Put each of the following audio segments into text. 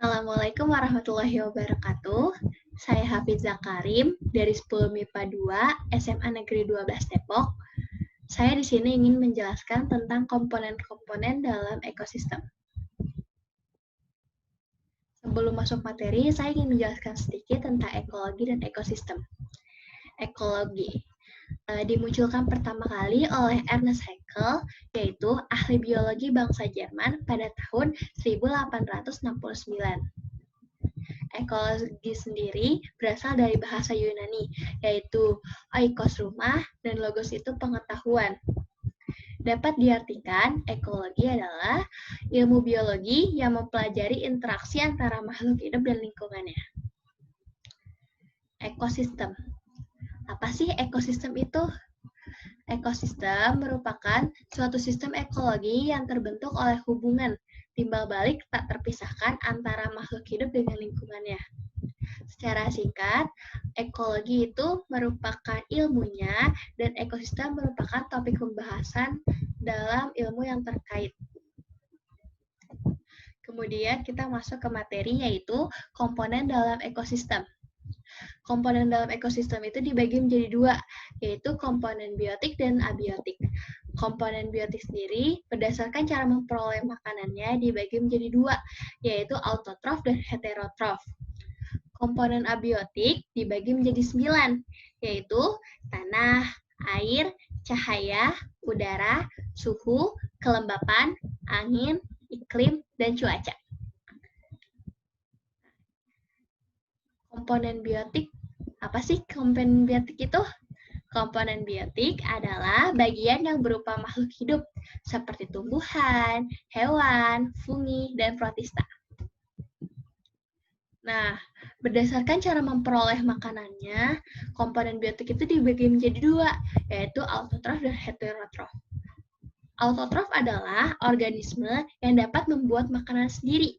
Assalamualaikum warahmatullahi wabarakatuh. Saya Hafiza Karim dari 10 MIPA 2 SMA Negeri 12 Depok. Saya di sini ingin menjelaskan tentang komponen-komponen dalam ekosistem. Sebelum masuk materi, saya ingin menjelaskan sedikit tentang ekologi dan ekosistem. Ekologi dimunculkan pertama kali oleh Ernest Haeckel, yaitu ahli biologi bangsa Jerman pada tahun 1869. Ekologi sendiri berasal dari bahasa Yunani, yaitu oikos rumah dan logos itu pengetahuan. Dapat diartikan, ekologi adalah ilmu biologi yang mempelajari interaksi antara makhluk hidup dan lingkungannya. Ekosistem. Apa sih ekosistem itu? Ekosistem merupakan suatu sistem ekologi yang terbentuk oleh hubungan timbal balik tak terpisahkan antara makhluk hidup dengan lingkungannya. Secara singkat, ekologi itu merupakan ilmunya dan ekosistem merupakan topik pembahasan dalam ilmu yang terkait. Kemudian kita masuk ke materi yaitu komponen dalam ekosistem. Komponen dalam ekosistem itu dibagi menjadi dua, yaitu komponen biotik dan abiotik. Komponen biotik sendiri berdasarkan cara memperoleh makanannya dibagi menjadi dua, yaitu autotrof dan heterotrof. Komponen abiotik dibagi menjadi 9, yaitu tanah, air, cahaya, udara, suhu, kelembapan, angin, iklim, dan cuaca. Komponen biotik, apa sih komponen biotik itu? Komponen biotik adalah bagian yang berupa makhluk hidup, seperti tumbuhan, hewan, fungi, dan protista. Nah, berdasarkan cara memperoleh makanannya, komponen biotik itu dibagi menjadi dua, yaitu autotrof dan heterotrof. Autotrof adalah organisme yang dapat membuat makanan sendiri.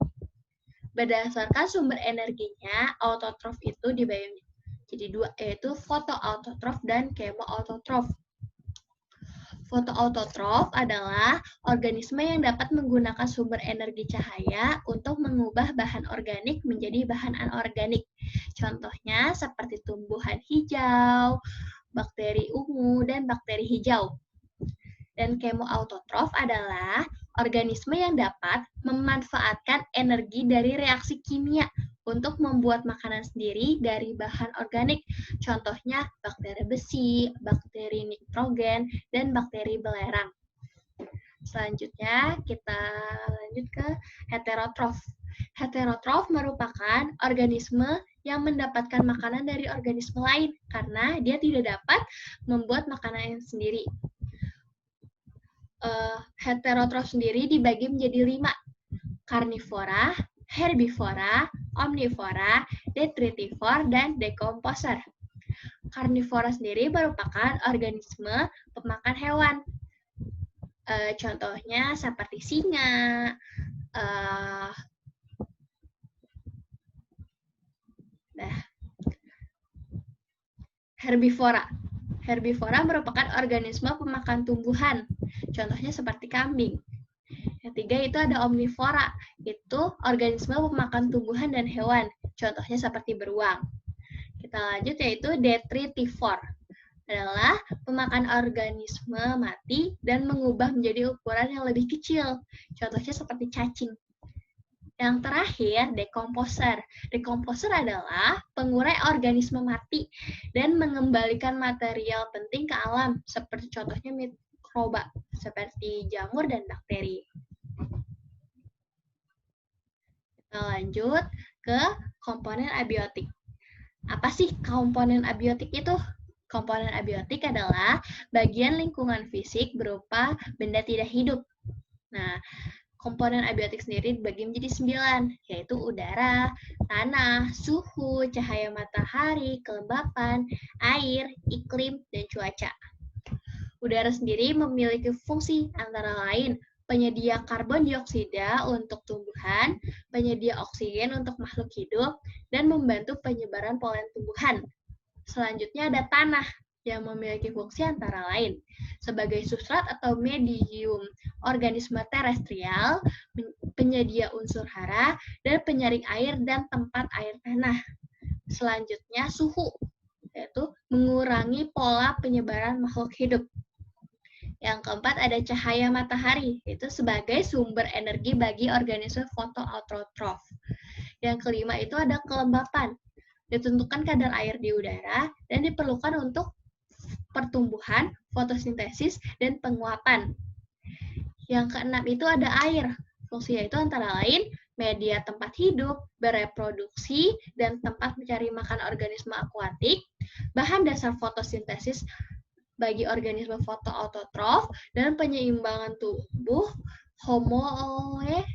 Berdasarkan sumber energinya, autotrof itu dibagi menjadi dua, yaitu fotoautotrof dan kemoautotrof. Fotoautotrof adalah organisme yang dapat menggunakan sumber energi cahaya untuk mengubah bahan organik menjadi bahan anorganik. Contohnya seperti tumbuhan hijau, bakteri ungu, dan bakteri hijau. Dan kemoautotrof adalah organisme yang dapat memanfaatkan energi dari reaksi kimia untuk membuat makanan sendiri dari bahan organik. Contohnya bakteri besi, bakteri nitrogen, dan bakteri belerang. Selanjutnya kita lanjut ke heterotrof. Heterotrof merupakan organisme yang mendapatkan makanan dari organisme lain karena dia tidak dapat membuat makanan sendiri. Heterotrof sendiri dibagi menjadi 5, karnivora, herbivora, omnivora, detritivor, dan dekomposer. Karnivora sendiri merupakan organisme pemakan hewan. Contohnya seperti singa, herbivora. Herbivora merupakan organisme pemakan tumbuhan. Contohnya seperti kambing. Yang tiga itu ada omnivora, itu organisme pemakan tumbuhan dan hewan. Contohnya seperti beruang. Kita lanjut yaitu detritivor, adalah pemakan organisme mati dan mengubah menjadi ukuran yang lebih kecil. Contohnya seperti cacing. Yang terakhir, dekomposer. Dekomposer adalah pengurai organisme mati dan mengembalikan material penting ke alam, seperti contohnya mikroba, seperti jamur dan bakteri. Kita lanjut ke komponen abiotik. Apa sih komponen abiotik itu? Komponen abiotik adalah bagian lingkungan fisik berupa benda tidak hidup. Nah, komponen abiotik sendiri dibagi menjadi 9, yaitu udara, tanah, suhu, cahaya matahari, kelembapan, air, iklim, dan cuaca. Udara sendiri memiliki fungsi antara lain penyedia karbon dioksida untuk tumbuhan, penyedia oksigen untuk makhluk hidup, dan membantu penyebaran polen tumbuhan. Selanjutnya ada tanah. yang memiliki fungsi antara lain sebagai substrat atau medium organisme terestrial, penyedia unsur hara, dan penyaring air dan tempat air tanah. Selanjutnya, suhu, yaitu mengurangi pola penyebaran makhluk hidup. Yang keempat ada cahaya matahari, itu sebagai sumber energi bagi organisme fotoautotrof. Yang kelima itu ada kelembapan, ditentukan kadar air di udara dan diperlukan untuk pertumbuhan, fotosintesis, dan penguapan. Yang keenam itu ada air. Fungsinya itu antara lain media tempat hidup, bereproduksi, dan tempat mencari makan organisme akuatik, bahan dasar fotosintesis bagi organisme fotoautotrof, dan penyeimbangan tubuh homeostatis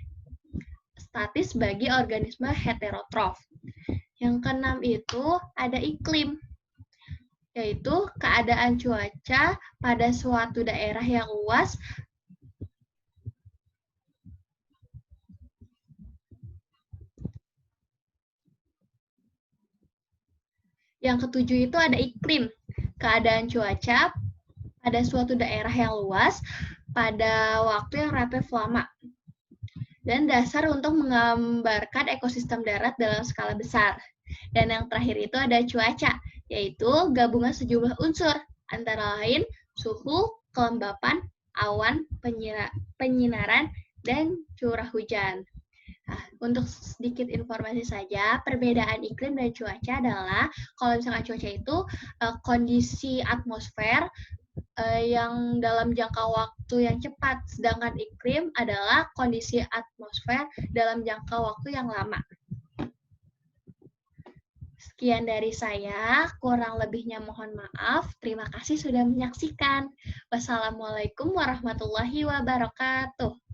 bagi organisme heterotrof. Yang keenam itu ada iklim, yaitu keadaan cuaca pada suatu daerah yang luas Yang ketujuh itu ada iklim, keadaan cuaca pada suatu daerah yang luas pada waktu yang relatif lama. Dan dasar untuk menggambarkan ekosistem darat dalam skala besar. Dan yang terakhir itu ada cuaca, yaitu gabungan sejumlah unsur, antara lain suhu, kelembapan, awan, penyinaran, dan curah hujan. Nah, untuk sedikit informasi saja, perbedaan iklim dan cuaca adalah kalau misalkan cuaca itu kondisi atmosfer yang dalam jangka waktu yang cepat, sedangkan iklim adalah kondisi atmosfer dalam jangka waktu yang lama. Sekian dari saya, kurang lebihnya mohon maaf. Terima kasih sudah menyaksikan. Wassalamualaikum warahmatullahi wabarakatuh.